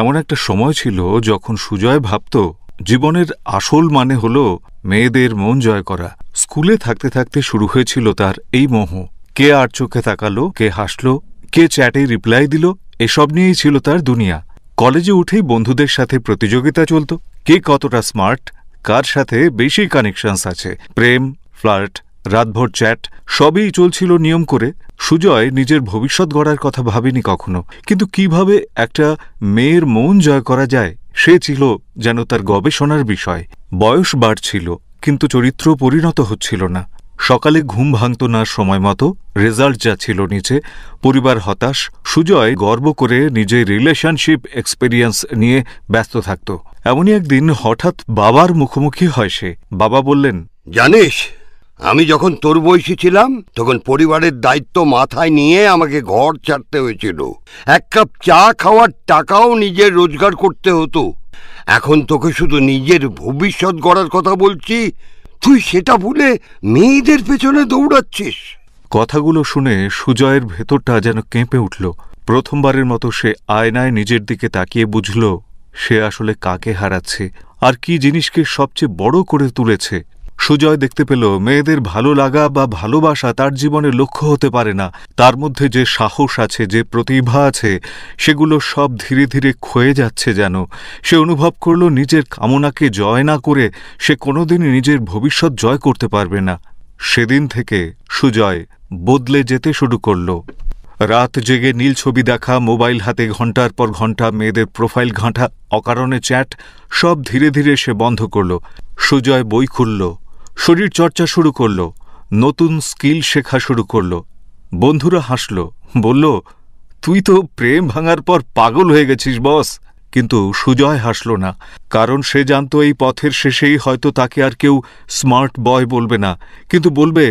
এমন একটা সময় ছিল যখন সুজয় ভাবত জীবনের আসল মানে হল মেয়েদের মন জয় করা। স্কুলে থাকতে থাকতে শুরু হয়েছিল তার এই মোহ। কে আর চোখে তাকালো, কে হাসল, কে চ্যাটে রিপ্লাই দিল, এসব নিয়েই ছিল তার দুনিয়া। কলেজে উঠেই বন্ধুদের সাথে প্রতিযোগিতা চলত, কে কতটা স্মার্ট, কার সাথে বেশি কানেকশনস আছে। প্রেম, ফ্লার্ট, রাতভর চ্যাট সবই চলছিল নিয়ম করে। সুজয় নিজের ভবিষ্যৎ গড়ার কথা ভাবেনি কখনো, কিন্তু কিভাবে একটা মেয়ের মন জয় করা যায় সে ছিল যেন তার গবেষণার বিষয়। বয়স বাড়ছিল, কিন্তু চরিত্র পরিণত হচ্ছিল না। সকালে ঘুম ভাঙত না সময় মতো, রেজাল্ট যাচ্ছিল নিচে, পরিবার হতাশ। সুজয় গর্ব করে নিজের রিলেশনশিপ এক্সপেরিয়েন্স নিয়ে ব্যস্ত থাকত। এমনই একদিন হঠাৎ বাবার মুখোমুখি হয় সে। বাবা বললেন, জানিস, আমি যখন তোর বয়সী ছিলাম তখন পরিবারের দায়িত্ব মাথায় নিয়ে আমাকে ঘর ছাড়তে হয়েছিল। এক কাপ চা খাওয়ার টাকাও নিজের রোজগার করতে হতো। এখন তোকে শুধু নিজের ভবিষ্যৎ গড়ার কথা বলছি, তুই সেটা ভুলে মেয়েদের পেছনে দৌড়াচ্ছিস। কথাগুলো শুনে সুজয়ের ভেতরটা যেন কেঁপে উঠল। প্রথমবারের মতো সে আয়নায় নিজের দিকে তাকিয়ে বুঝল সে আসলে কাকে হারাচ্ছে আর কি জিনিসকে সবচেয়ে বড় করে তুলেছে। সুজয় দেখতে পেল মেয়েদের ভালো লাগা বা ভালোবাসা তার জীবনের লক্ষ্য হতে পারে না। তার মধ্যে যে সাহস আছে, যে প্রতিভা আছে, সেগুলো সব ধীরে ধীরে ক্ষয়ে যাচ্ছে যেন। সে অনুভব করল নিজের কামনাকে জয় না করে সে কোনোদিনই নিজের ভবিষ্যৎ জয় করতে পারবে না। সেদিন থেকে সুজয় বদলে যেতে শুরু করল। রাত জেগে নীল ছবি দেখা, মোবাইল হাতে ঘণ্টার পর ঘণ্টা মেয়েদের প্রোফাইল ঘাঁটা, অকারণে চ্যাট, সব ধীরে ধীরে সে বন্ধ করল। সুজয় বই খুলল, শরীর চর্চা শুরু করল, নতুন স্কিল শেখা শুরু করল। বন্ধুরা হাসল, বলল, তুই তো প্রেম ভাঙার পর পাগল হয়ে গেছিস বস। কিন্তু সুজয় হাসল না, কারণ সে জানত এই পথের শেষেই হয়তো তাকে আর কেউ স্মার্ট বয় বলবে না, কিন্তু বলবে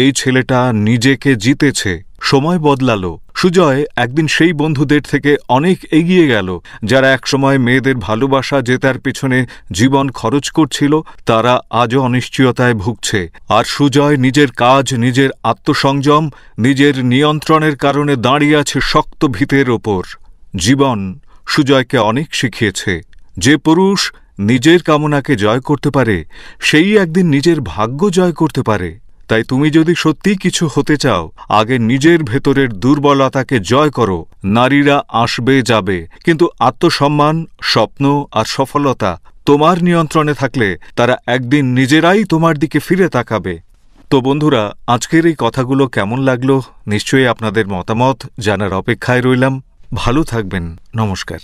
এই ছেলেটা নিজেকে জিতেছে। সময় বদলালো। সুজয় একদিন সেই বন্ধুদের থেকে অনেক এগিয়ে গেল যারা একসময় মেয়েদের ভালোবাসা জেতার পেছনে জীবন খরচ করছিল। তারা আজও অনিশ্চয়তায় ভুগছে। আর সুজয় নিজের কাজ, নিজের আত্মসংযম, নিজের নিয়ন্ত্রণের কারণে দাঁড়িয়ে আছে শক্ত ভিতের ওপর। জীবন সুজয়কে অনেক শিখিয়েছে। যে পুরুষ নিজের কামনাকে জয় করতে পারে সেই একদিন নিজের ভাগ্য জয় করতে পারে। তাই তুমি যদি সত্যিই কিছু হতে চাও, আগে নিজের ভেতরের দুর্বলতাকে জয় করো। নারীরা আসবে যাবে, কিন্তু আত্মসম্মান, স্বপ্ন আর সফলতা তোমার নিয়ন্ত্রণে থাকলে তারা একদিন নিজেরাই তোমার দিকে ফিরে তাকাবে। তো বন্ধুরা, আজকের এই কথাগুলো কেমন লাগলো নিশ্চয়ই আপনাদের মতামত জানার অপেক্ষায় রইলাম। ভালো থাকবেন। নমস্কার।